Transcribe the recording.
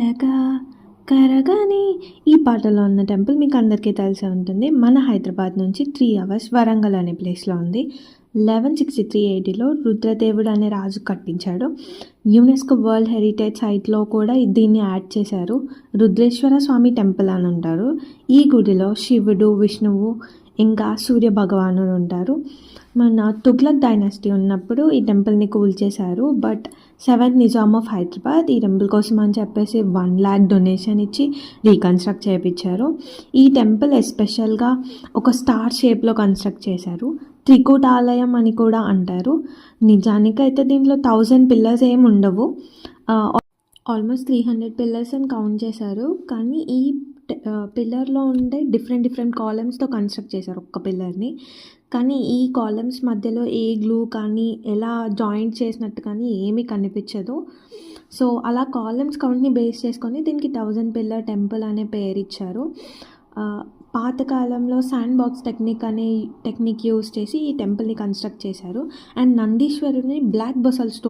కరగా కరగని ఈ పాటలో ఉన్న టెంపుల్ మీకు అందరికీ తెలిసే ఉంటుంది. మన హైదరాబాద్ నుంచి 3 అవర్స్ వరంగల్ అనే ప్లేస్లో ఉంది. 1163 ADలో రుద్రదేవుడు అనే రాజు కట్టించాడు. యునెస్కో వరల్డ్ హెరిటేజ్ సైట్లో కూడా దీన్ని యాడ్ చేశారు. రుద్రేశ్వర స్వామి టెంపుల్ అని ఉంటారు. ఈ గుడిలో శివుడు, విష్ణువు ఇంకా సూర్య భగవానుడు ఉంటారు. మన తుగ్లక్ డైనాసిటీ ఉన్నప్పుడు ఈ టెంపుల్ని కూల్చేశారు. But 7th Nizam of Hyderabad ఈ టెంపుల్ కోసం అని చెప్పేసి 1 lakh డొనేషన్ ఇచ్చి రీకన్స్ట్రక్ట్ చేయించారు. ఈ టెంపుల్ ఎస్పెషల్గా ఒక స్టార్ షేప్లో కన్స్ట్రక్ట్ చేశారు. త్రికూటాలయం అని కూడా అంటారు. నిజానికైతే దీంట్లో 1000 పిల్లర్స్ ఏమి ఉండవు. ఆల్మోస్ట్ 300 పిల్లర్స్ అని కౌంట్ చేశారు. కానీ ఈ పిల్లర్లో ఉండే డిఫరెంట్ కాలమ్స్తో కన్స్ట్రక్ట్ చేశారు ఒక్క పిల్లర్ని. కానీ ఈ కాలమ్స్ మధ్యలో ఏ గ్లూ కానీ ఎలా జాయింట్ చేసినట్టు కానీ ఏమీ కనిపించదు. సో అలా కాలమ్స్ కౌంట్ని బేస్ చేసుకొని దీనికి 1000 పిల్లర్ టెంపుల్ అనే పేరు ఇచ్చారు. పాతకాలంలో శాండ్ బాక్స్ టెక్నిక్ యూస్ చేసి ఈ టెంపుల్ని కన్స్ట్రక్ట్ చేశారు. And నందీశ్వరుని black బసల్స్తో